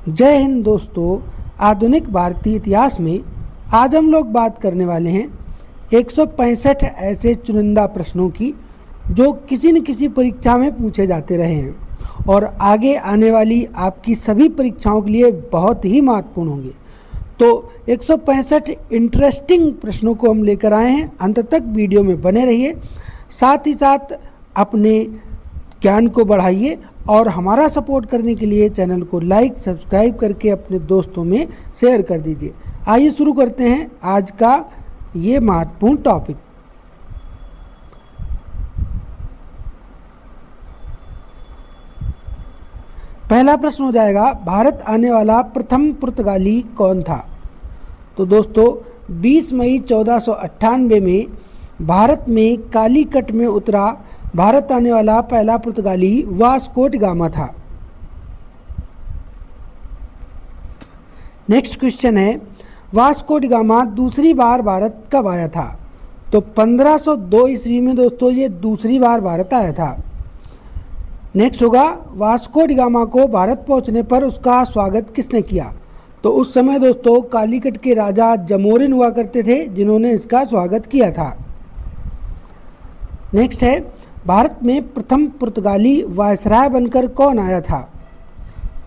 जय हिंद दोस्तों। आधुनिक भारतीय इतिहास में आज हम लोग बात करने वाले हैं 165 ऐसे चुनिंदा प्रश्नों की जो किसी न किसी परीक्षा में पूछे जाते रहे हैं और आगे आने वाली आपकी सभी परीक्षाओं के लिए बहुत ही महत्वपूर्ण होंगे। तो 165 इंटरेस्टिंग प्रश्नों को हम लेकर आए हैं। अंत तक वीडियो में बने रहिए, साथ ही साथ अपने ज्ञान को बढ़ाइए और हमारा सपोर्ट करने के लिए चैनल को लाइक सब्सक्राइब करके अपने दोस्तों में शेयर कर दीजिए। आइए शुरू करते हैं आज का ये महत्वपूर्ण टॉपिक। पहला प्रश्न हो जाएगा, भारत आने वाला प्रथम पुर्तगाली कौन था? तो दोस्तों 20 मई 1498 में भारत में कालीकट में उतरा भारत आने वाला पहला पुर्तगाली वास्को डी गामा था। नेक्स्ट क्वेश्चन है, वास्को डी गामा दूसरी बार भारत कब आया था? तो 1502 ईस्वी में दोस्तों ये दूसरी बार भारत आया था। नेक्स्ट होगा, वास्को डी गामा को भारत पहुंचने पर उसका स्वागत किसने किया? तो उस समय दोस्तों कालीकट के राजा जमोरिन हुआ करते थे जिन्होंने इसका स्वागत किया था। नेक्स्ट है, भारत में प्रथम पुर्तगाली वायसराय बनकर कौन आया था?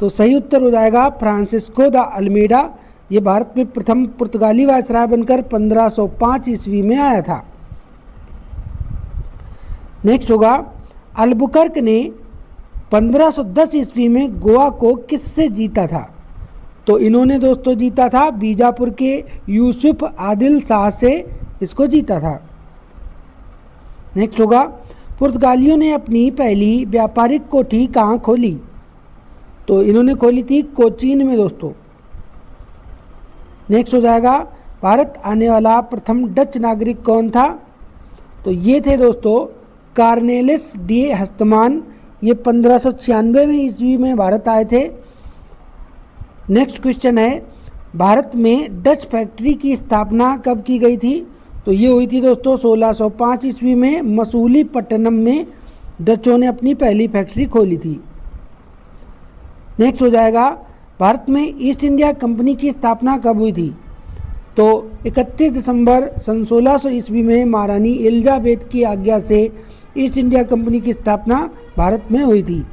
तो सही उत्तर हो जाएगा फ्रांसिस्को द अल्मीडा। ये भारत में प्रथम पुर्तगाली वायसराय बनकर 1505 ईस्वी में आया था। नेक्स्ट होगा, अल्बुकर्क ने 1510 ईस्वी में गोवा को किससे जीता था? तो इन्होंने दोस्तों जीता था बीजापुर के यूसुफ आदिल शाह से इसको जीता था। नेक्स्ट होगा, पुर्तगालियों ने अपनी पहली व्यापारिक कोठी कहाँ खोली? तो इन्होंने खोली थी कोचीन में दोस्तों। नेक्स्ट हो जाएगा, भारत आने वाला प्रथम डच नागरिक कौन था? तो ये थे दोस्तों कार्नेलिस डी हस्तमान। ये 1596 ईस्वी में भारत आए थे। नेक्स्ट क्वेश्चन है, भारत में डच फैक्ट्री की स्थापना कब की गई थी? तो ये हुई थी दोस्तों 1605 ईस्वी में मसूलीपट्टनम में डचों ने अपनी पहली फैक्ट्री खोली थी। नेक्स्ट हो जाएगा, भारत में ईस्ट इंडिया कंपनी की स्थापना कब हुई थी? तो 31 दिसंबर सन 1600 ईस्वी में महारानी एलिजाबेथ की आज्ञा से ईस्ट इंडिया कंपनी की स्थापना भारत में हुई थी।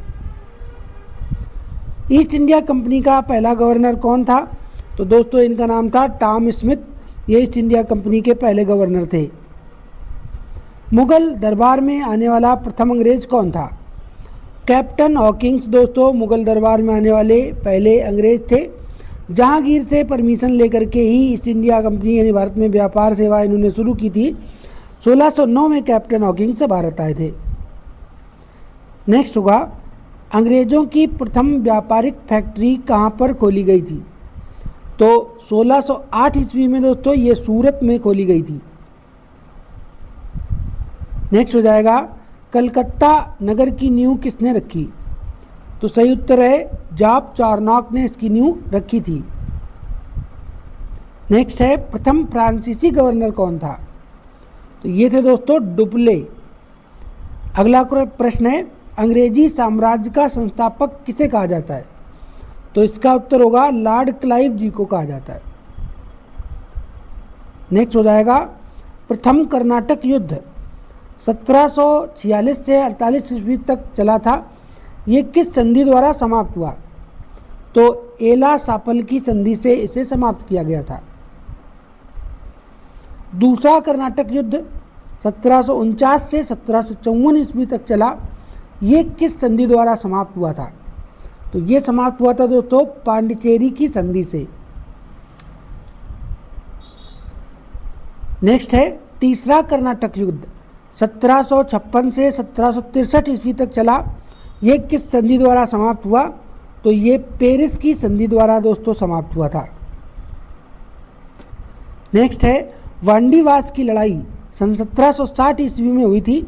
ईस्ट इंडिया कंपनी का पहला गवर्नर कौन था? तो दोस्तों इनका नाम था टॉम स्मिथ। ये ईस्ट इंडिया कंपनी के पहले गवर्नर थे। मुगल दरबार में आने वाला प्रथम अंग्रेज कौन था? कैप्टन हॉकिंस दोस्तों मुगल दरबार में आने वाले पहले अंग्रेज थे। जहांगीर से परमिशन लेकर के ही ईस्ट इंडिया कंपनी यानी भारत में व्यापार सेवा इन्होंने शुरू की थी। 1609 में कैप्टन हॉकिंस भारत आए थे। नेक्स्ट होगा, अंग्रेजों की प्रथम व्यापारिक फैक्ट्री कहाँ पर खोली गई थी? तो 1608 ईस्वी में दोस्तों ये सूरत में खोली गई थी। नेक्स्ट हो जाएगा, कलकत्ता नगर की नींव किसने रखी? तो सही उत्तर है जॉब चार्नॉक ने इसकी नींव रखी थी। नेक्स्ट है, प्रथम फ्रांसीसी गवर्नर कौन था? तो ये थे दोस्तों डुप्ले। अगला प्रश्न है, अंग्रेजी साम्राज्य का संस्थापक किसे कहा जाता है? तो इसका उत्तर होगा लॉर्ड क्लाइव जी को कहा जाता है। नेक्स्ट हो जाएगा, प्रथम कर्नाटक युद्ध 1746 से 48 ईस्वी तक चला था। ये किस संधि द्वारा समाप्त हुआ? तो एला सापल की संधि से इसे समाप्त किया गया था। दूसरा कर्नाटक युद्ध 1749 से 1754 ईस्वी तक चला। ये किस संधि द्वारा समाप्त हुआ था? तो ये समाप्त हुआ था दोस्तों पांडिचेरी की संधि से। नेक्स्ट है, तीसरा कर्नाटक युद्ध 1756 से 1763 ईस्वी तक चला। ये किस संधि द्वारा समाप्त हुआ? तो ये पेरिस की संधि द्वारा दोस्तों समाप्त हुआ था। नेक्स्ट है, वांडीवास की लड़ाई सन 1760 ईस्वी में हुई थी।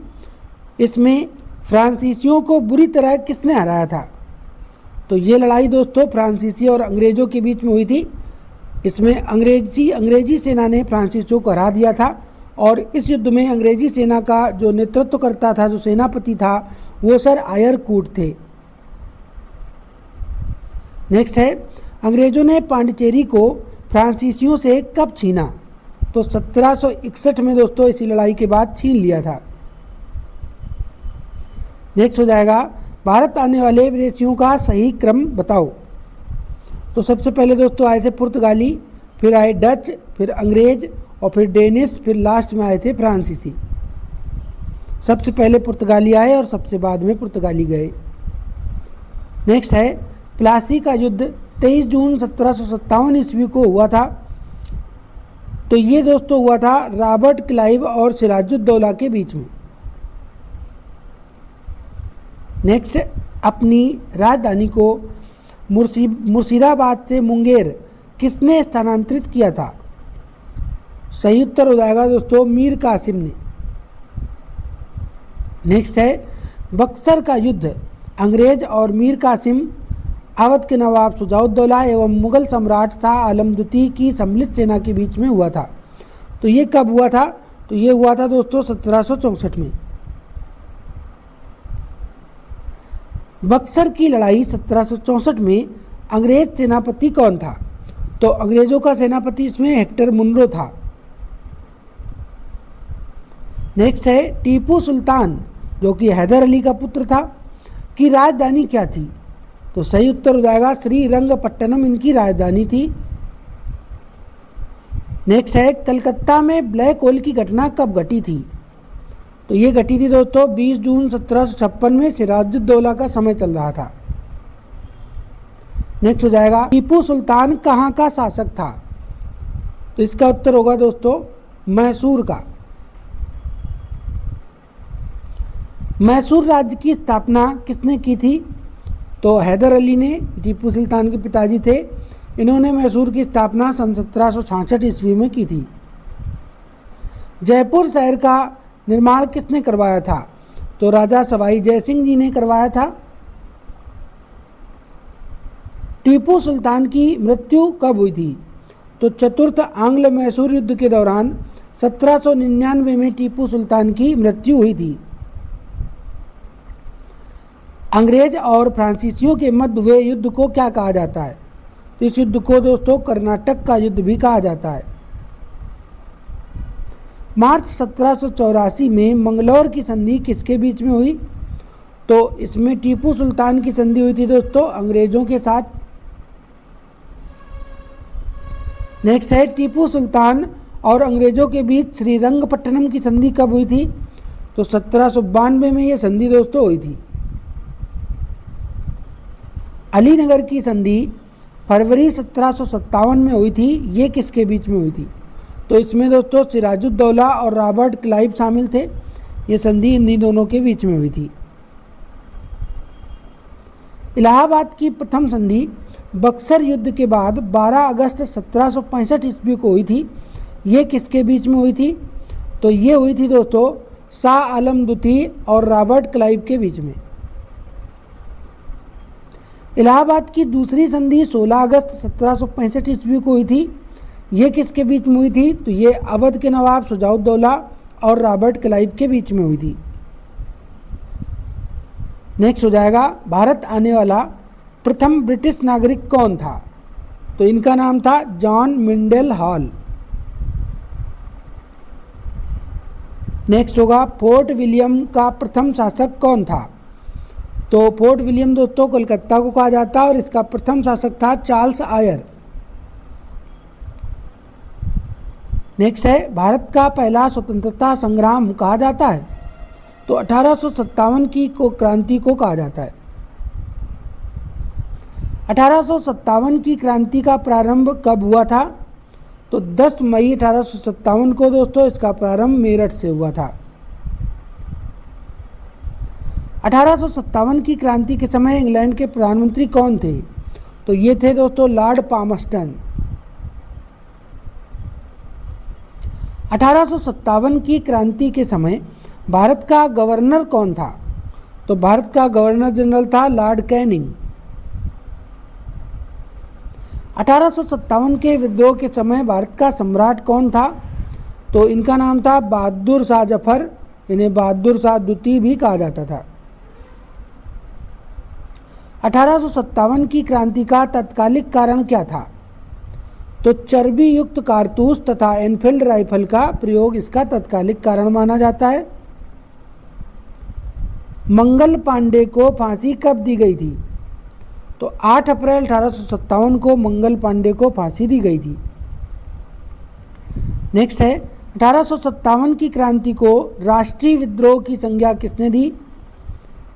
इसमें फ्रांसीसियों को बुरी तरह किसने हराया था? तो ये लड़ाई दोस्तों फ्रांसीसी और अंग्रेज़ों के बीच में हुई थी। इसमें अंग्रेजी सेना ने फ्रांसीसियों को हरा दिया था और इस युद्ध में अंग्रेजी सेना का जो नेतृत्व करता था, जो सेनापति था, वो सर आयरकूट थे। नेक्स्ट है, अंग्रेजों ने पांडिचेरी को फ्रांसीसियों से कब छीना? तो 1761 में दोस्तों इसी लड़ाई के बाद छीन लिया था। नेक्स्ट हो जाएगा, भारत आने वाले विदेशियों का सही क्रम बताओ। तो सबसे पहले दोस्तों आए थे पुर्तगाली, फिर आए डच, फिर अंग्रेज और फिर डेनिश, फिर लास्ट में आए थे फ्रांसीसी। सबसे पहले पुर्तगाली आए और सबसे बाद में पुर्तगाली गए। नेक्स्ट है, प्लासी का युद्ध 23 जून 1757 ईस्वी को हुआ था। तो ये दोस्तों हुआ था रॉबर्ट क्लाइव और सिराजुद्दौला के बीच में। नेक्स्ट, अपनी राजधानी को मुर्शिदाबाद से मुंगेर किसने स्थानांतरित किया था? सही उत्तर हो जाएगा दोस्तों मीर कासिम ने। नेक्स्ट है, बक्सर का युद्ध अंग्रेज और मीर कासिम, अवध के नवाब शुजाउद्दौला एवं मुगल सम्राट शाह आलम द्वितीय की सम्मिलित सेना के बीच में हुआ था। तो ये कब हुआ था? तो ये हुआ था दोस्तों 1764 में। बक्सर की लड़ाई 1764 में अंग्रेज सेनापति कौन था? तो अंग्रेजों का सेनापति इसमें हेक्टर मुनरो था। नेक्स्ट है, टीपू सुल्तान जो कि हैदर अली का पुत्र था की राजधानी क्या थी? तो सही उत्तर हो जाएगा श्रीरंगपट्टनम इनकी राजधानी थी। नेक्स्ट है, कलकत्ता में ब्लैक होल की घटना कब घटी थी? तो ये घटी थी दोस्तों 20 जून 1756 में, सिराजुद्दौला का समय चल रहा था। नेक्स्ट हो जाएगा, टीपू सुल्तान कहाँ का शासक था? तो इसका उत्तर होगा दोस्तों मैसूर का। मैसूर राज्य की स्थापना किसने की थी? तो हैदर अली ने, टीपू सुल्तान के पिताजी थे। इन्होंने मैसूर की स्थापना सन 1766 ईस्वी में की थी। जयपुर शहर का निर्माण किसने करवाया था? तो राजा सवाई जयसिंह जी ने करवाया था। टीपू सुल्तान की मृत्यु कब हुई थी? तो चतुर्थ आंग्ल मैसूर युद्ध के दौरान 1799 में टीपू सुल्तान की मृत्यु हुई थी। अंग्रेज और फ्रांसीसियों के मध्य हुए युद्ध को क्या कहा जाता है? तो इस युद्ध को दोस्तों कर्नाटक का युद्ध भी कहा जाता है। मार्च 1784 में मंगलौर की संधि किसके बीच में हुई? तो इसमें टीपू सुल्तान की संधि हुई थी दोस्तों अंग्रेजों के साथ। नेक्स्ट है, टीपू सुल्तान और अंग्रेजों के बीच श्रीरंगपट्टनम की संधि कब हुई थी? तो 1792 में यह संधि दोस्तों हुई थी। अलीनगर की संधि फरवरी 1757 में हुई थी। ये किसके बीच में हुई थी? तो इसमें दोस्तों सिराजुद्दौला और रॉबर्ट क्लाइव शामिल थे। ये संधि इन्हीं दोनों के बीच में हुई थी। इलाहाबाद की प्रथम संधि बक्सर युद्ध के बाद 12 अगस्त 1765 ईस्वी को हुई थी। ये किसके बीच में हुई थी? तो ये हुई थी दोस्तों शाह आलम द्वितीय और रॉबर्ट क्लाइव के बीच में। इलाहाबाद की दूसरी संधि 16 अगस्त 1765 ईस्वी को हुई थी। ये किसके बीच में हुई थी? तो ये अवध के नवाब शुजाउद्दौला और रॉबर्ट क्लाइव के बीच में हुई थी। नेक्स्ट हो जाएगा, भारत आने वाला प्रथम ब्रिटिश नागरिक कौन था? तो इनका नाम था जॉन मिंडेल हॉल। नेक्स्ट होगा, फोर्ट विलियम का प्रथम शासक कौन था? तो फोर्ट विलियम दोस्तों कोलकाता को कहा जाता है और इसका प्रथम शासक था चार्ल्स आयर। नेक्स्ट है, भारत का पहला स्वतंत्रता संग्राम कहा जाता है? तो 1857 की क्रांति को कहा जाता है। 1857 की क्रांति का प्रारंभ कब हुआ था? तो 10 मई 1857 को दोस्तों इसका प्रारंभ मेरठ से हुआ था। 1857 की क्रांति के समय इंग्लैंड के प्रधानमंत्री कौन थे? तो ये थे दोस्तों लॉर्ड पामस्टन। 1857 की क्रांति के समय भारत का गवर्नर कौन था? तो भारत का गवर्नर जनरल था लॉर्ड कैनिंग। 1857 के विद्रोह के समय भारत का सम्राट कौन था? तो इनका नाम था बहादुर शाह जफर। इन्हें बहादुर शाह द्वितीय भी कहा जाता था। 1857 की क्रांति का तत्कालिक कारण क्या था? तो चर्बी युक्त कारतूस तथा एनफील्ड राइफल का प्रयोग इसका तत्कालिक कारण माना जाता है। मंगल पांडे को फांसी कब दी गई थी? तो 8 अप्रैल 1857 को मंगल पांडे को फांसी दी गई थी। नेक्स्ट है 1857 की क्रांति को राष्ट्रीय विद्रोह की संज्ञा किसने दी?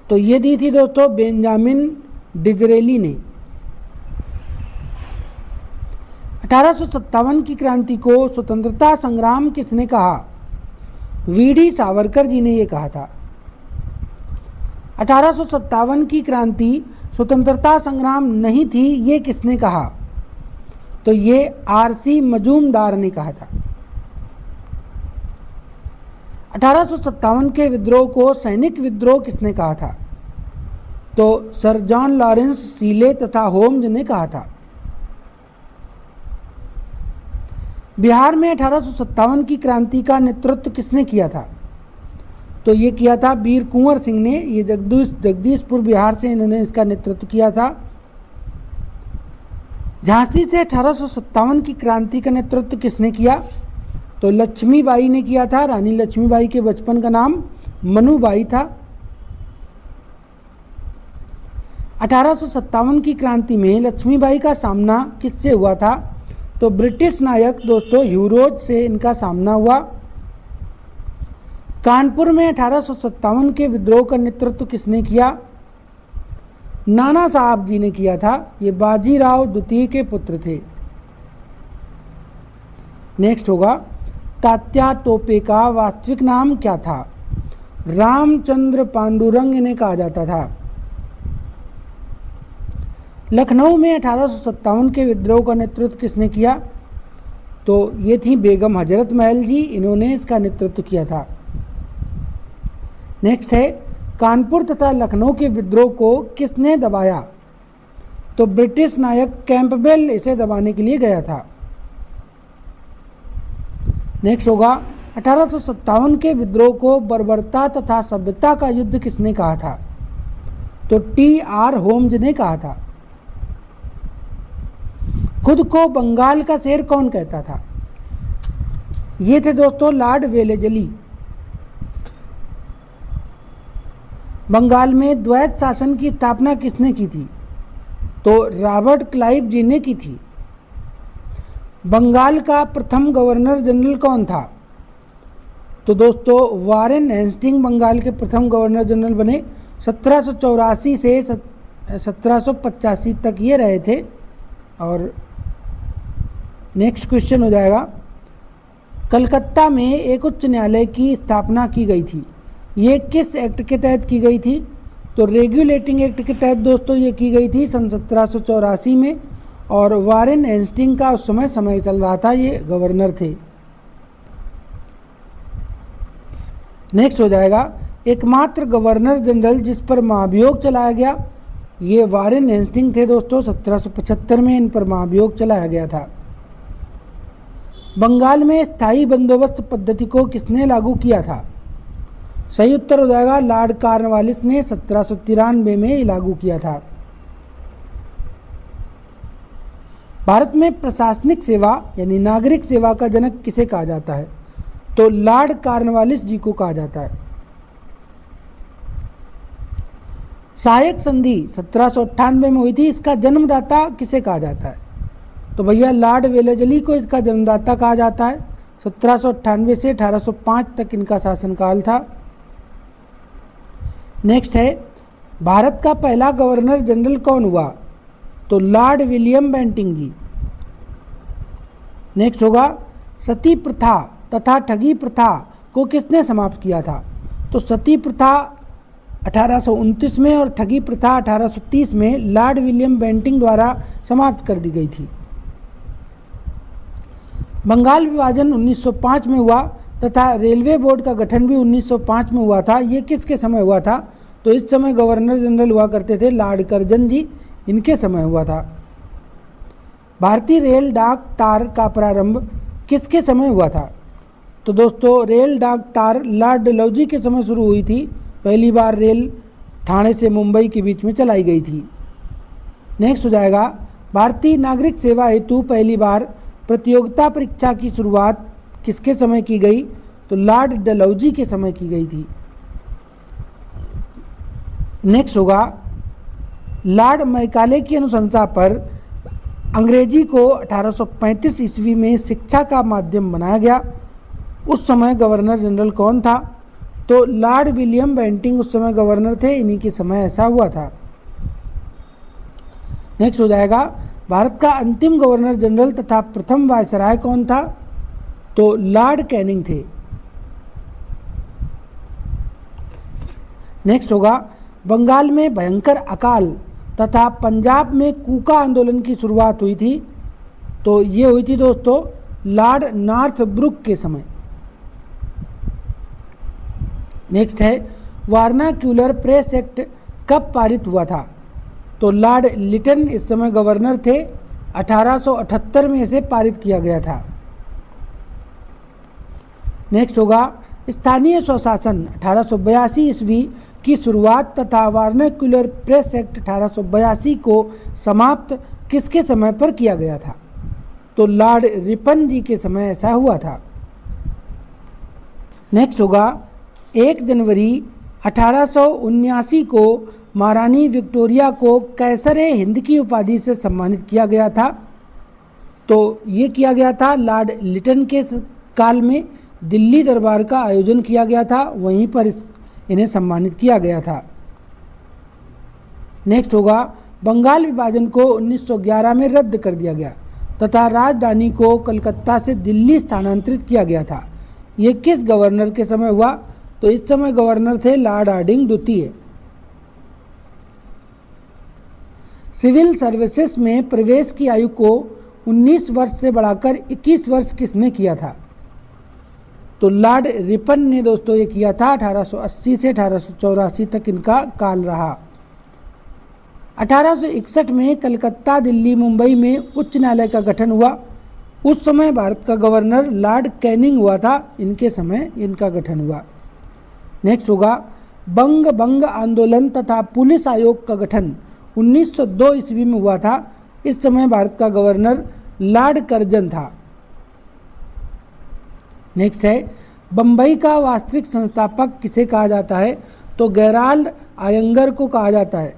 तो ये दी थी दोस्तों बेंजामिन डिजरेली ने। 1857 की क्रांति को स्वतंत्रता संग्राम किसने कहा? वीडी सावरकर जी ने ये कहा था। 1857 की क्रांति स्वतंत्रता संग्राम नहीं थी, ये किसने कहा? तो ये आरसी मजूमदार ने कहा था। 1857 के विद्रोह को सैनिक विद्रोह किसने कहा था? तो सर जॉन लॉरेंस सीले तथा होम्स ने कहा था। बिहार में 1857 की क्रांति का नेतृत्व किसने किया था? तो ये किया था वीर कुंवर सिंह ने। ये जगदीशपुर बिहार से इन्होंने इसका नेतृत्व किया था। झांसी से 1857 की क्रांति का नेतृत्व किसने किया? तो लक्ष्मीबाई ने किया था। रानी लक्ष्मीबाई के बचपन का नाम मनुबाई था। 1857 की क्रांति में लक्ष्मीबाई का सामना किससे हुआ था? तो ब्रिटिश नायक दोस्तों ह्यूरोज से इनका सामना हुआ। कानपुर में 1857 के विद्रोह का नेतृत्व किसने किया? नाना साहब जी ने किया था। ये बाजीराव द्वितीय के पुत्र थे। नेक्स्ट होगा तात्या टोपे का वास्तविक नाम क्या था? रामचंद्र पांडुरंग इन्हें कहा जाता था। लखनऊ में 1857 के विद्रोह का नेतृत्व किसने किया? तो ये थी बेगम हजरत महल जी, इन्होंने इसका नेतृत्व किया था। नेक्स्ट है कानपुर तथा लखनऊ के विद्रोह को किसने दबाया? तो ब्रिटिश नायक कैंपबेल इसे दबाने के लिए गया था। नेक्स्ट होगा 1857 के विद्रोह को बर्बरता तथा सभ्यता का युद्ध किसने कहा था? तो टी.आर. होम्स ने कहा था। खुद को बंगाल का शेर कौन कहता था? ये थे दोस्तों लॉर्ड वेलेजली। बंगाल में द्वैत शासन की स्थापना किसने की थी? तो रॉबर्ट क्लाइव जी ने की थी। बंगाल का प्रथम गवर्नर जनरल कौन था? तो दोस्तों वारेन हेस्टिंग बंगाल के प्रथम गवर्नर जनरल बने। 1784 से 1785 तक ये रहे थे। और नेक्स्ट क्वेश्चन हो जाएगा कलकत्ता में एक उच्च न्यायालय की स्थापना की गई थी, ये किस एक्ट के तहत की गई थी? तो रेगुलेटिंग एक्ट के तहत दोस्तों ये की गई थी सन 1784 में। और वारेन हेस्टिंग का उस समय चल रहा था, ये गवर्नर थे। नेक्स्ट हो जाएगा एकमात्र गवर्नर जनरल जिस पर महाभियोग चलाया गया, ये वारेन हेस्टिंग थे दोस्तों। 1775 में इन पर महाभियोग चलाया गया था। बंगाल में स्थायी बंदोबस्त पद्धति को किसने लागू किया था? सही उत्तर हो जाएगा लॉर्ड कॉर्नवालिस ने 1793 में लागू किया था। भारत में प्रशासनिक सेवा यानी नागरिक सेवा का जनक किसे कहा जाता है? तो लॉर्ड कॉर्नवालिस जी को कहा जाता है। सहायक संधि 1798 में हुई थी, इसका जन्मदाता किसे कहा जाता है? तो भैया लॉर्ड वेलेजली को इसका जन्मदाता कहा जाता है। 1798 से 1805 तक इनका शासनकाल था। नेक्स्ट है भारत का पहला गवर्नर जनरल कौन हुआ? तो लॉर्ड विलियम बेंटिंग जी। नेक्स्ट होगा सती प्रथा तथा ठगी प्रथा को किसने समाप्त किया था? तो सती प्रथा 1829 में और ठगी प्रथा 1830 में लॉर्ड विलियम बेंटिंग द्वारा समाप्त कर दी गई थी। बंगाल विभाजन 1905 में हुआ तथा रेलवे बोर्ड का गठन भी 1905 में हुआ था। ये किसके समय हुआ था? तो इस समय गवर्नर जनरल हुआ करते थे लॉर्ड कर्जन जी, इनके समय हुआ था। भारतीय रेल डाक तार का प्रारंभ किसके समय हुआ था? तो दोस्तों रेल डाक तार लॉर्ड डलहौजी के समय शुरू हुई थी। पहली बार रेल ठाणे से मुंबई के बीच में चलाई गई थी। नेक्स्ट हो जाएगा भारतीय नागरिक सेवा हेतु पहली बार प्रतियोगिता परीक्षा की शुरुआत किसके समय की गई? तो लॉर्ड डलहौजी के समय की गई थी। नेक्स्ट होगा लॉर्ड मैकाले की अनुशंसा पर अंग्रेजी को 1835 ईस्वी में शिक्षा का माध्यम बनाया गया। उस समय गवर्नर जनरल कौन था? तो लॉर्ड विलियम बेंटिंग उस समय गवर्नर थे, इन्हीं के समय ऐसा हुआ था। नेक्स्ट हो जाएगा भारत का अंतिम गवर्नर जनरल तथा प्रथम वायसराय कौन था? तो लॉर्ड कैनिंग थे। नेक्स्ट होगा बंगाल में भयंकर अकाल तथा पंजाब में कूका आंदोलन की शुरुआत हुई थी। तो ये हुई थी दोस्तों लॉर्ड नॉर्थब्रुक के समय। नेक्स्ट है वार्नाक्यूलर प्रेस एक्ट कब पारित हुआ था? तो लॉर्ड लिटन इस समय गवर्नर थे, 1878 में इसे पारित किया गया था। नेक्स्ट होगा स्थानीय स्वशासन 1882 ईस्वी की शुरुआत तथा वार्नाक्यूलर प्रेस एक्ट 1882 को समाप्त किसके समय पर किया गया था? तो लॉर्ड रिपन जी के समय ऐसा हुआ था। नेक्स्ट होगा 1 जनवरी 1879 को महारानी विक्टोरिया को कैसर-ए-हिंद की उपाधि से सम्मानित किया गया था। तो ये किया गया था लॉर्ड लिटन के काल में, दिल्ली दरबार का आयोजन किया गया था, वहीं पर इन्हें सम्मानित किया गया था। नेक्स्ट होगा बंगाल विभाजन को 1911 में रद्द कर दिया गया तथा राजधानी को कलकत्ता से दिल्ली स्थानांतरित किया गया था। ये किस गवर्नर के समय हुआ? तो इस समय गवर्नर थे लॉर्ड हार्डिंग द्वितीय। सिविल सर्विसेज में प्रवेश की आयु को 19 वर्ष से बढ़ाकर 21 वर्ष किसने किया था? तो लॉर्ड रिपन ने दोस्तों ये किया था। 1880 से 1884 तक इनका काल रहा। 1861 में कलकत्ता, दिल्ली, मुंबई में उच्च न्यायालय का गठन हुआ। उस समय भारत का गवर्नर लॉर्ड कैनिंग हुआ था, इनके समय इनका गठन हुआ। नेक्स्ट होगा बंग आंदोलन तथा पुलिस आयोग का गठन 1902 ईस्वी में हुआ था। इस समय भारत का गवर्नर लॉर्ड कर्जन था। नेक्स्ट है बम्बई का वास्तविक संस्थापक किसे कहा जाता है? तो गेराल्ड आयंगर को कहा जाता है।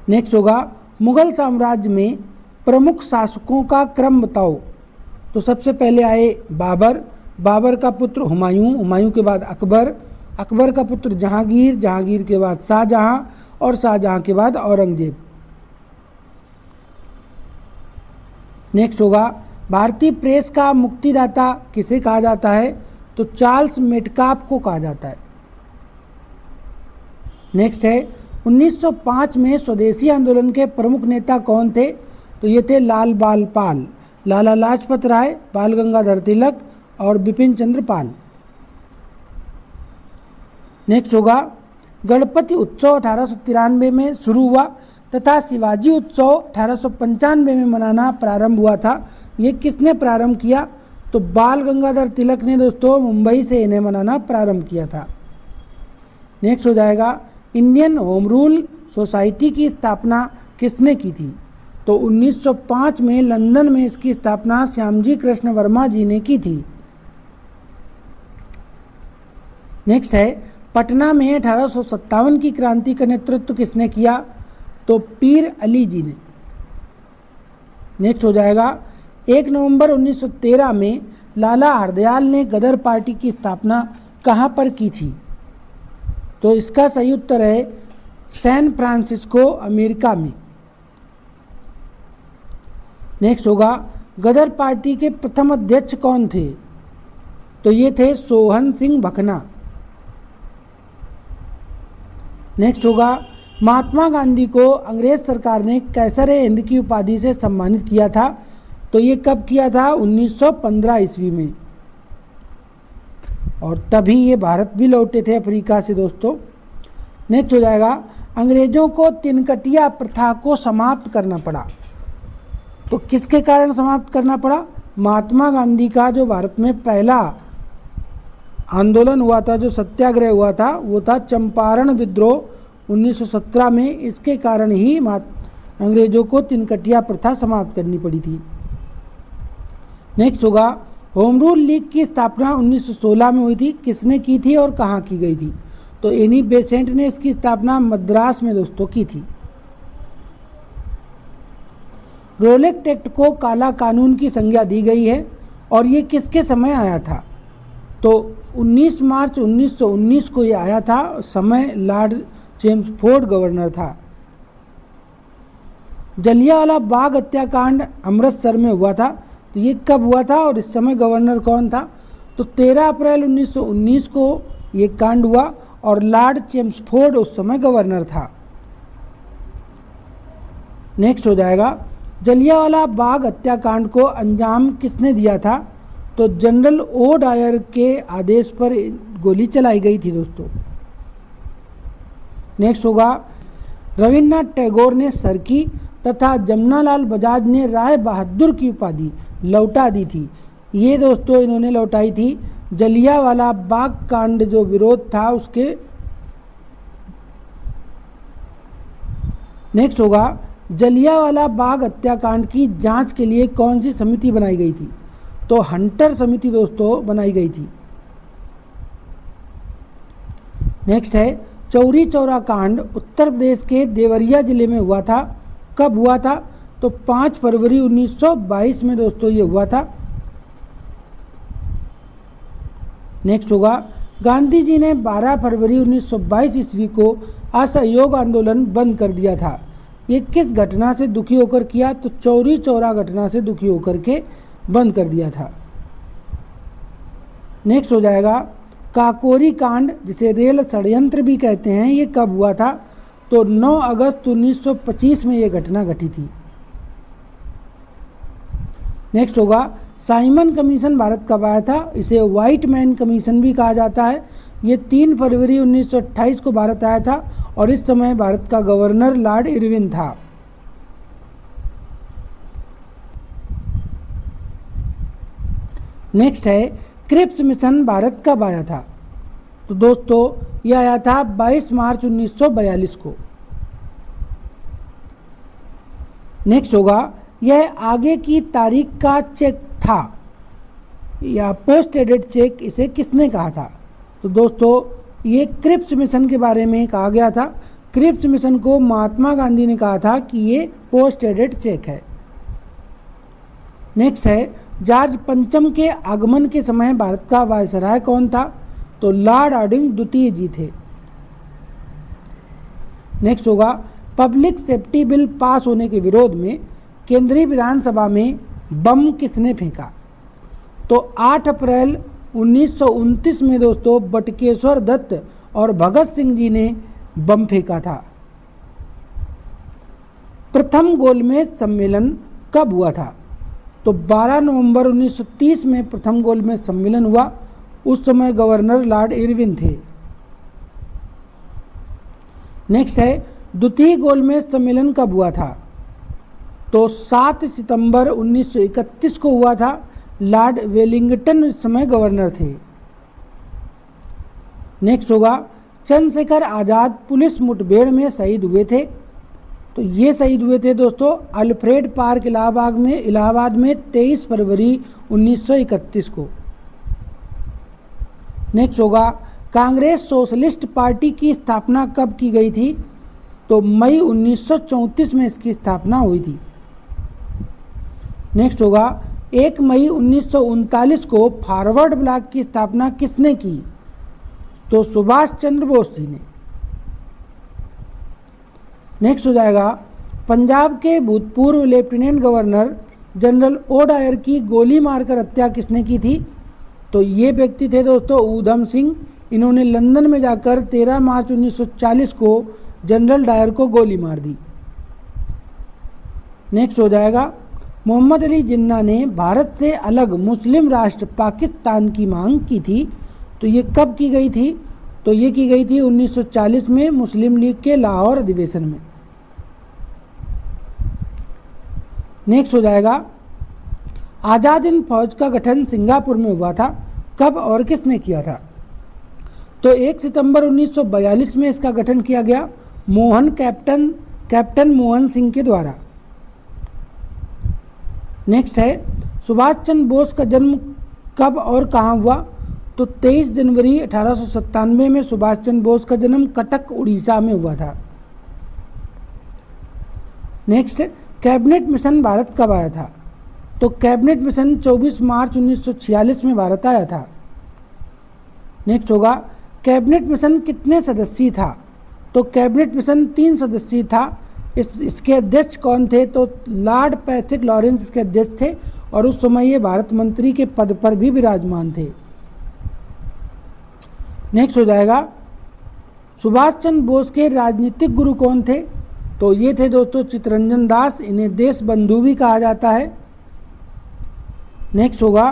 नेक्स्ट होगा मुगल साम्राज्य में प्रमुख शासकों का क्रम बताओ। तो सबसे पहले आए बाबर, बाबर का पुत्र हुमायूं, हुमायूं के बाद अकबर, अकबर का पुत्र जहांगीर, जहांगीर के बाद शाहजहां और शाहजहां के बाद औरंगजेब। नेक्स्ट होगा भारतीय प्रेस का मुक्तिदाता किसे कहा जाता है? तो चार्ल्स मेटकाफ को कहा जाता है। नेक्स्ट है 1905 में स्वदेशी आंदोलन के प्रमुख नेता कौन थे? तो ये थे लाल बाल पाल, लाला लाजपत राय, बाल गंगाधर तिलक और बिपिन चंद्र पाल। नेक्स्ट होगा गणपति उत्सव 1893 में शुरू हुआ तथा शिवाजी उत्सव 1895 में मनाना प्रारंभ हुआ था। ये किसने प्रारंभ किया? तो बाल गंगाधर तिलक ने दोस्तों मुंबई से इन्हें मनाना प्रारंभ किया था। नेक्स्ट हो जाएगा इंडियन होम रूल सोसाइटी की स्थापना किसने की थी? तो 1905 में लंदन में इसकी स्थापना श्यामजी कृष्ण वर्मा जी ने की थी। नेक्स्ट है पटना में 1857 की क्रांति का नेतृत्व किसने किया? तो पीर अली जी ने। नेक्स्ट हो जाएगा 1 नवंबर 1913 में लाला हरदयाल ने गदर पार्टी की स्थापना कहाँ पर की थी? तो इसका सही उत्तर है सैन फ्रांसिस्को, अमेरिका में। नेक्स्ट होगा गदर पार्टी के प्रथम अध्यक्ष कौन थे? तो ये थे सोहन सिंह भकना। नेक्स्ट होगा महात्मा गांधी को अंग्रेज सरकार ने कैसर-ए-हिंद की उपाधि से सम्मानित किया था। तो ये कब किया था? 1915 ईस्वी में, और तभी ये भारत भी लौटे थे अफ्रीका से दोस्तों। नेक्स्ट हो जाएगा अंग्रेजों को तिनकटिया प्रथा को समाप्त करना पड़ा। तो किसके कारण समाप्त करना पड़ा? महात्मा गांधी का जो भारत में पहला आंदोलन हुआ था, जो सत्याग्रह हुआ था, वो था चंपारण विद्रोह 1917 में। इसके कारण ही अंग्रेजों को तिनकटिया प्रथा समाप्त करनी पड़ी थी। नेक्स्ट होगा, होम रूल लीग की स्थापना 1916 में हुई थी। किसने की थी और कहाँ की गई थी? तो एनी बेसेंट ने इसकी स्थापना मद्रास में दोस्तों की थी। रोलेक्ट एक्ट को काला कानून की संज्ञा दी गई है और ये किसके समय आया था? तो 19 मार्च 1919 को ये आया था। समय लॉर्ड चेम्सफोर्ड गवर्नर था। जलियांवाला बाग हत्याकांड अमृतसर में हुआ था। तो ये कब हुआ था और इस समय गवर्नर कौन था? तो 13 अप्रैल 1919 को ये कांड हुआ और लॉर्ड चेम्सफोर्ड उस समय गवर्नर था। नेक्स्ट हो जाएगा, जलियांवाला बाग हत्याकांड को अंजाम किसने दिया था? तो जनरल ओ डायर के आदेश पर गोली चलाई गई थी दोस्तों। नेक्स्ट होगा, रविन्द्रनाथ टैगोर ने सरकी तथा जमनालाल बजाज ने राय बहादुर की उपाधि लौटा दी थी। ये दोस्तों इन्होंने लौटाई थी जलियांवाला बाग कांड जो विरोध था उसके। नेक्स्ट होगा, जलियांवाला बाग हत्याकांड की जांच के लिए कौन सी समिति बनाई गई थी? तो हंटर समिति दोस्तों बनाई गई थी। नेक्स्ट है, चौरी चौरा कांड उत्तर प्रदेश के देवरिया जिले में हुआ था। कब हुआ था? तो 5 फरवरी 1922 में दोस्तों ये हुआ था। नेक्स्ट होगा, गांधी जी ने 12 फरवरी 1922 ईस्वी को असहयोग आंदोलन बंद कर दिया था। ये किस घटना से दुखी होकर किया? तो चौरी चौरा घटना से दुखी होकर के बंद कर दिया था। नेक्स्ट हो जाएगा, काकोरी कांड जिसे रेल षड्यंत्र भी कहते हैं, ये कब हुआ था? तो 9 अगस्त 1925 में ये घटना घटी थी। नेक्स्ट होगा, साइमन कमीशन भारत कब आया था? इसे व्हाइट मैन कमीशन भी कहा जाता है। ये 3 फरवरी 1928 को भारत आया था और इस समय भारत का गवर्नर लॉर्ड इरविन था। नेक्स्ट है, क्रिप्स मिशन भारत कब आया था? तो दोस्तों यह आया था 22 मार्च 1942 को। नेक्स्ट होगा, यह आगे की तारीख का चेक था या पोस्ट डेटेड चेक इसे किसने कहा था? तो दोस्तों ये क्रिप्स मिशन के बारे में कहा गया था। क्रिप्स मिशन को महात्मा गांधी ने कहा था कि ये पोस्ट डेटेड चेक है। नेक्स्ट है, जॉर्ज पंचम के आगमन के समय भारत का वायसराय कौन था? तो लॉर्ड हार्डिंग द्वितीय जी थे। नेक्स्ट होगा, पब्लिक सेफ्टी बिल पास होने के विरोध में केंद्रीय विधानसभा में बम किसने फेंका? तो 8 अप्रैल 1929 में दोस्तों बटुकेश्वर दत्त और भगत सिंह जी ने बम फेंका था। प्रथम गोलमेज सम्मेलन कब हुआ था? तो 12 नवंबर 1930 में प्रथम गोलमेज सम्मेलन हुआ। उस समय गवर्नर लॉर्ड इरविन थे। नेक्स्ट है, द्वितीय गोलमेज सम्मेलन कब हुआ था? तो 7 सितंबर 1931 को हुआ था। लॉर्ड वेलिंगटन उस समय गवर्नर थे। नेक्स्ट होगा, चंद्रशेखर आज़ाद पुलिस मुठभेड़ में शहीद हुए थे। तो ये शहीद हुए थे दोस्तों अल्फ्रेड पार्क इलाहाबाद में 23 फरवरी 1931 को। नेक्स्ट होगा, कांग्रेस सोशलिस्ट पार्टी की स्थापना कब की गई थी? तो मई 1934 में इसकी स्थापना हुई थी। नेक्स्ट होगा, 1 मई 1939 को फॉरवर्ड ब्लॉक की स्थापना किसने की? तो सुभाष चंद्र बोस जी ने। नेक्स्ट हो जाएगा, पंजाब के भूतपूर्व lieutenant governor general O'Dwyer की गोली मारकर हत्या किसने की थी? तो ये व्यक्ति थे दोस्तों ऊधम सिंह। इन्होंने लंदन में जाकर 13 मार्च 1940 को जनरल डायर को गोली मार दी। नेक्स्ट हो जाएगा, मोहम्मद अली जिन्ना ने भारत से अलग मुस्लिम राष्ट्र पाकिस्तान की मांग की थी। तो ये कब की गई थी? तो ये की गई थी 1940 में मुस्लिम लीग के लाहौर अधिवेशन में। नेक्स्ट हो जाएगा, आज़ाद हिंद फौज का गठन सिंगापुर में हुआ था। कब और किसने किया था? तो 1 सितंबर 1942 में इसका गठन किया गया कैप्टन मोहन सिंह के द्वारा। नेक्स्ट है सुभाष चंद्र बोस का जन्म कब और कहाँ हुआ? तो 23 जनवरी 1897 में सुभाष चंद्र बोस का जन्म कटक उड़ीसा में हुआ था। नेक्स्ट, कैबिनेट मिशन भारत कब आया था? तो कैबिनेट मिशन 24 मार्च 1946 में भारत आया था। नेक्स्ट होगा कैबिनेट मिशन कितने सदस्यीय था? तो कैबिनेट मिशन 3 सदस्यीय था। इसके अध्यक्ष कौन थे? तो लॉर्ड पैट्रिक लॉरेंस इसके अध्यक्ष थे और उस समय ये भारत मंत्री के पद पर भी विराजमान थे। नेक्स्ट हो जाएगा सुभाष चंद्र बोस के राजनीतिक गुरु कौन थे? तो ये थे दोस्तों चित्तरंजन दास, इन्हें देश बंधु भी कहा जाता है। नेक्स्ट होगा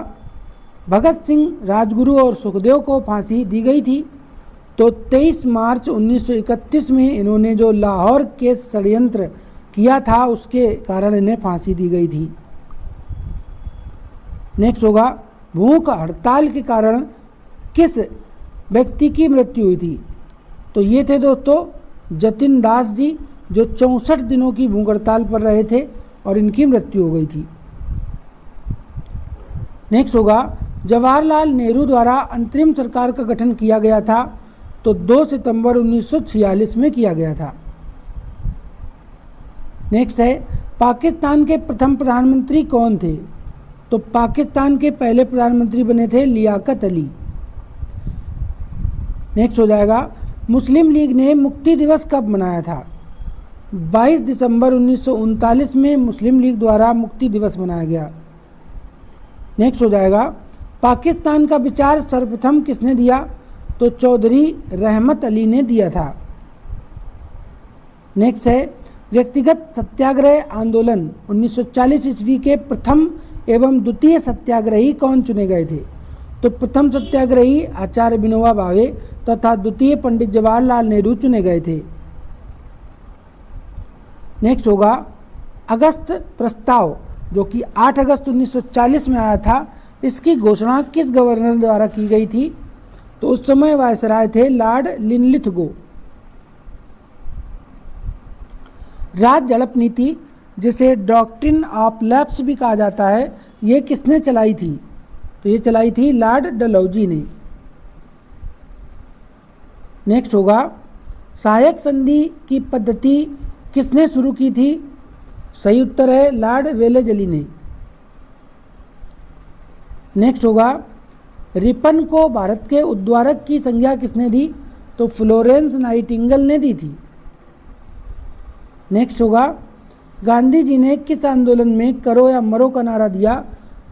भगत सिंह, राजगुरु और सुखदेव को फांसी दी गई थी। तो 23 मार्च 1931 में इन्होंने जो लाहौर केस षड्यंत्र किया था उसके कारण इन्हें फांसी दी गई थी। नेक्स्ट होगा भूख हड़ताल के कारण किस व्यक्ति की मृत्यु हुई थी? तो ये थे दोस्तों जतिन दास जी, जो 64 दिनों की भूख हड़ताल पर रहे थे और इनकी मृत्यु हो गई थी। नेक्स्ट होगा जवाहरलाल नेहरू द्वारा अंतरिम सरकार का गठन किया गया था। तो 2 सितंबर 1946 में किया गया था। नेक्स्ट है पाकिस्तान के प्रथम प्रधानमंत्री कौन थे? तो पाकिस्तान के पहले प्रधानमंत्री बने थे लियाकत अली। नेक्स्ट हो जाएगा मुस्लिम लीग ने मुक्ति दिवस कब मनाया था? 22 दिसंबर 1939 में मुस्लिम लीग द्वारा मुक्ति दिवस मनाया गया। नेक्स्ट हो जाएगा पाकिस्तान का विचार सर्वप्रथम किसने दिया? तो चौधरी रहमत अली ने दिया था। नेक्स्ट है व्यक्तिगत सत्याग्रह आंदोलन 1940 ईस्वी के प्रथम एवं द्वितीय सत्याग्रही कौन चुने गए थे? तो प्रथम सत्याग्रही आचार्य विनोबा भावे तथा द्वितीय पंडित जवाहरलाल नेहरू चुने गए थे। नेक्स्ट होगा अगस्त प्रस्ताव, जो कि 8 अगस्त 1940 में आया था, इसकी घोषणा किस गवर्नर द्वारा की गई थी? तो उस समय वायसराय थे लॉर्ड लिनलिथगो। राज झड़प नीति, जिसे डॉक्ट्रिन ऑफ लैप्स भी कहा जाता है, ये किसने चलाई थी? तो ये चलाई थी लॉर्ड डलहौजी ने। नेक्स्ट होगा सहायक संधि की पद्धति किसने शुरू की थी? सही उत्तर है लॉर्ड वेलेजली ने। नेक्स्ट होगा रिपन को भारत के उद्वारक की संज्ञा किसने दी? तो फ्लोरेंस नाइटिंगेल ने दी थी। नेक्स्ट होगा गांधी जी ने किस आंदोलन में करो या मरो का नारा दिया?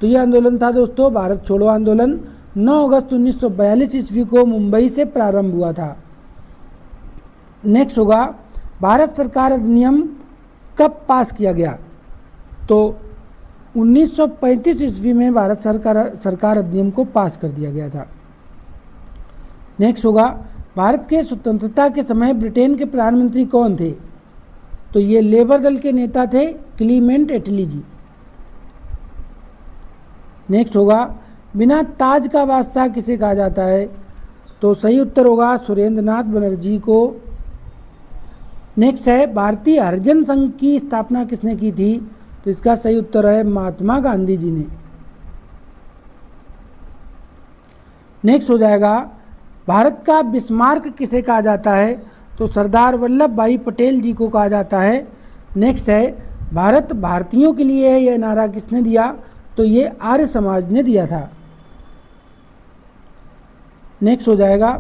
तो यह आंदोलन था दोस्तों भारत छोड़ो आंदोलन। 9 अगस्त 1942 ईस्वी को मुंबई से प्रारंभ हुआ था। नेक्स्ट होगा भारत सरकार अधिनियम कब पास किया गया? तो 1935 ईस्वी में भारत सरकार अधिनियम को पास कर दिया गया था। नेक्स्ट होगा भारत के स्वतंत्रता के समय ब्रिटेन के प्रधानमंत्री कौन थे? तो ये लेबर दल के नेता थे क्लीमेंट एटली जी। नेक्स्ट होगा बिना ताज का बादशाह किसे कहा जाता है? तो सही उत्तर होगा सुरेंद्र नाथ बनर्जी को। नेक्स्ट है भारतीय हरिजन संघ की स्थापना किसने की थी? तो इसका सही उत्तर है महात्मा गांधी जी ने। नेक्स्ट हो जाएगा भारत का बिस्मार्क किसे कहा जाता है? तो सरदार वल्लभ भाई पटेल जी को कहा जाता है। नेक्स्ट है भारत भारतीयों के लिए है, यह नारा किसने दिया? तो ये आर्य समाज ने दिया था। नेक्स्ट हो जाएगा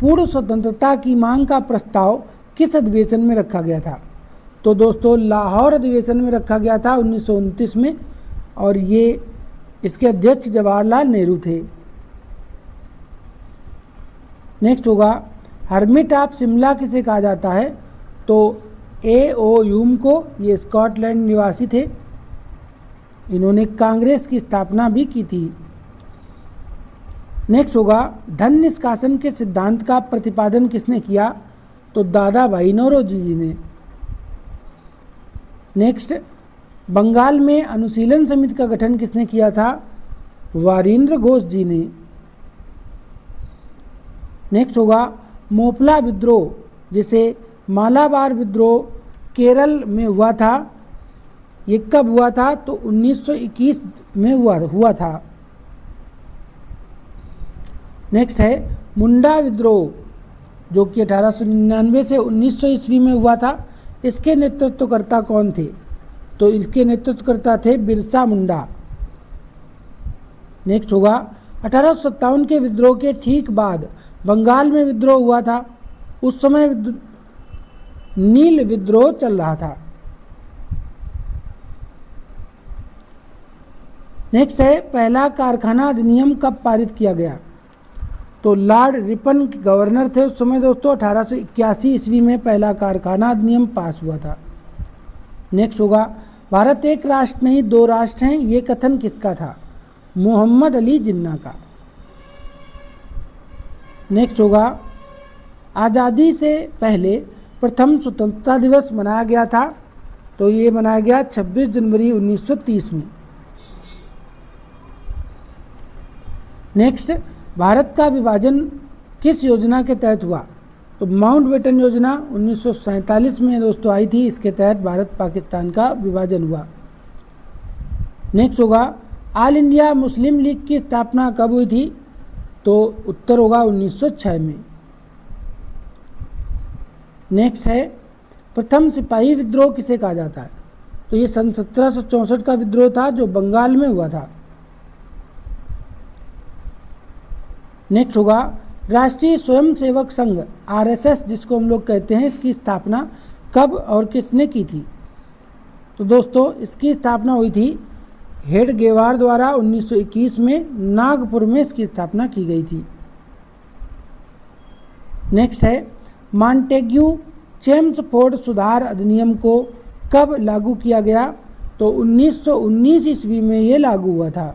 पूर्व स्वतंत्रता की मांग का प्रस्ताव किस अधिवेशन में रखा गया था? तो दोस्तों लाहौर अधिवेशन में रखा गया था 1929 में, और ये इसके अध्यक्ष जवाहरलाल नेहरू थे। नेक्स्ट होगा हर्मिट ऑफ शिमला किसे कहा जाता है? तो A.O. ह्यूम को, ये स्कॉटलैंड निवासी थे, इन्होंने कांग्रेस की स्थापना भी की थी। नेक्स्ट होगा धन निष्कासन के सिद्धांत का प्रतिपादन किसने किया? तो दादा भाई नौरोजी जी ने। नेक्स्ट बंगाल में अनुशीलन समिति का गठन किसने किया था? वारिंद्र घोष जी ने। नेक्स्ट होगा मोपला विद्रोह, जिसे मालाबार विद्रोह केरल में हुआ था, ये कब हुआ था? तो 1921 में हुआ था। नेक्स्ट है मुंडा विद्रोह, जो कि 1899 से 1900 ईस्वी में हुआ था। इसके नेतृत्वकर्ता कौन थे? तो इसके नेतृत्वकर्ता थे बिरसा मुंडा। नेक्स्ट होगा 1857 के विद्रोह के ठीक बाद बंगाल में विद्रोह हुआ था। उस समय नील विद्रोह चल रहा था। नेक्स्ट है पहला कारखाना अधिनियम कब पारित किया गया? तो लॉर्ड रिपन गवर्नर थे उस समय दोस्तों। 1881 ईस्वी में पहला कारखाना अधिनियम पास हुआ था। नेक्स्ट होगा भारत एक राष्ट्र नहीं दो राष्ट्र हैं, ये कथन किसका था? मोहम्मद अली जिन्ना का। नेक्स्ट होगा आज़ादी से पहले प्रथम स्वतंत्रता दिवस मनाया गया था, तो ये मनाया गया 26 जनवरी 1930 में। नेक्स्ट भारत का विभाजन किस योजना के तहत हुआ? तो माउंटबेटन योजना 1947 में दोस्तों आई थी, इसके तहत भारत पाकिस्तान का विभाजन हुआ। नेक्स्ट होगा ऑल इंडिया मुस्लिम लीग की स्थापना कब हुई थी? तो उत्तर होगा 1906 में। नेक्स्ट है प्रथम सिपाही विद्रोह किसे कहा जाता है? तो ये सन 1764 का विद्रोह था जो बंगाल में हुआ था। नेक्स्ट होगा राष्ट्रीय स्वयंसेवक संघ आरएसएस जिसको हम लोग कहते हैं, इसकी स्थापना कब और किसने की थी? तो दोस्तों इसकी स्थापना हुई थी हेडगेवार द्वारा 1921 में, नागपुर में इसकी स्थापना की गई थी। नेक्स्ट है मॉन्टेग्यू चेम्सफोर्ड सुधार अधिनियम को कब लागू किया गया? तो 1919 ईस्वी में ये लागू हुआ था।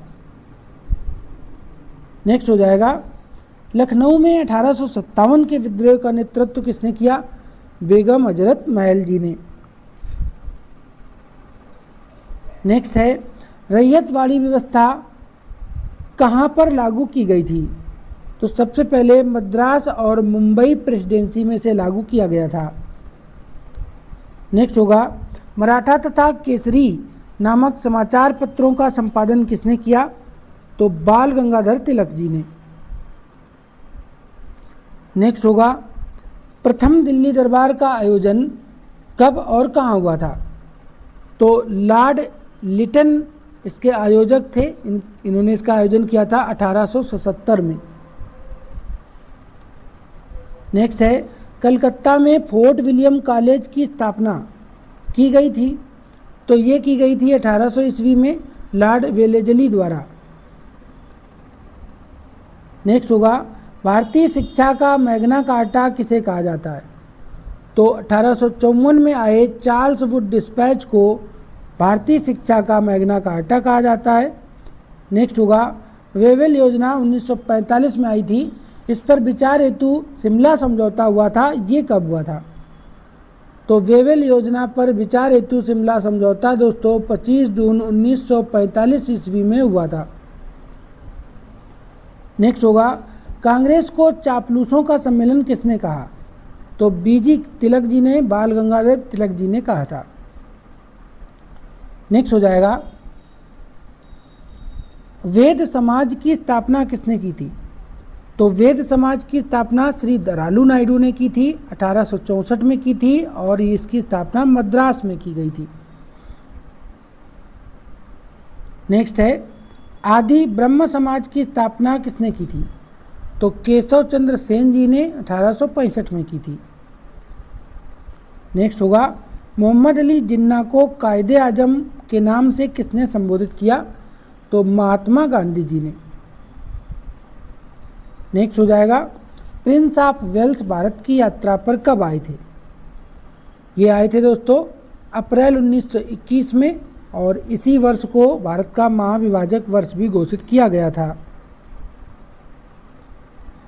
नेक्स्ट हो जाएगा लखनऊ में 1857 के विद्रोह का नेतृत्व किसने किया? बेगम हजरत महल जी ने। नेक्स्ट है रैयतवाड़ी व्यवस्था कहाँ पर लागू की गई थी? तो सबसे पहले मद्रास और मुंबई प्रेसिडेंसी में से लागू किया गया था। नेक्स्ट होगा मराठा तथा केसरी नामक समाचार पत्रों का संपादन किसने किया? तो बाल गंगाधर तिलक जी ने। नेक्स्ट होगा प्रथम दिल्ली दरबार का आयोजन कब और कहाँ हुआ था? तो लॉर्ड लिटन इसके आयोजक थे, इन्होंने इसका आयोजन किया था 1877 में। नेक्स्ट है कलकत्ता में फोर्ट विलियम कॉलेज की स्थापना की गई थी, तो ये की गई थी 1800 ईस्वी में लॉर्ड वेलेजली द्वारा। नेक्स्ट होगा भारतीय शिक्षा का मैग्ना कार्टा किसे कहा जाता है? तो 1854 में आए चार्ल्स वुड डिस्पैच को भारतीय शिक्षा का मैग्ना कार्टा कहा जाता है। नेक्स्ट होगा वेवेल योजना 1945 में आई थी, इस पर विचार हेतु शिमला समझौता हुआ था, ये कब हुआ था? तो वेवेल योजना पर विचार हेतु शिमला समझौता दोस्तों 25 जून 1945 ईस्वी में हुआ था। नेक्स्ट होगा कांग्रेस को चापलूसों का सम्मेलन किसने कहा? तो बीजी तिलक जी ने, बाल गंगाधर तिलक जी ने कहा था। नेक्स्ट हो जाएगा वेद समाज की स्थापना किसने की थी? तो वेद समाज की स्थापना श्री दरालू नायडू ने की थी, 1864 में की थी और इसकी स्थापना मद्रास में की गई थी। नेक्स्ट है आदि ब्रह्म समाज की स्थापना किसने की थी? तो केशव चंद्र सेन जी ने 1865 में की थी। नेक्स्ट होगा मोहम्मद अली जिन्ना को कायदे आजम के नाम से किसने संबोधित किया? तो महात्मा गांधी जी ने। नेक्स्ट हो जाएगा प्रिंस ऑफ वेल्स भारत की यात्रा पर कब आए थे? ये आए थे दोस्तों अप्रैल 1921 में और इसी वर्ष को भारत का महाविभाजक वर्ष भी घोषित किया गया था।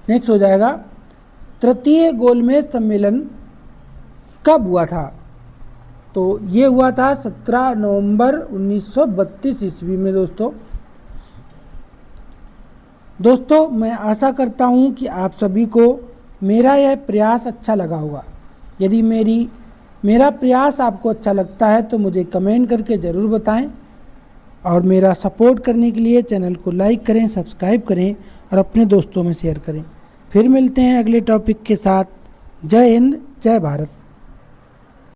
नेक्स्ट हो जाएगा तृतीय गोलमेज सम्मेलन कब हुआ था? तो ये हुआ था 17 नवंबर 1932 ईस्वी में दोस्तों मैं आशा करता हूँ कि आप सभी को मेरा यह प्रयास अच्छा लगा होगा। यदि मेरा प्रयास आपको अच्छा लगता है तो मुझे कमेंट करके ज़रूर बताएं और मेरा सपोर्ट करने के लिए चैनल को लाइक करें, सब्सक्राइब करें और अपने दोस्तों में शेयर करें। फिर मिलते हैं अगले टॉपिक के साथ। जय हिंद, जय भारत।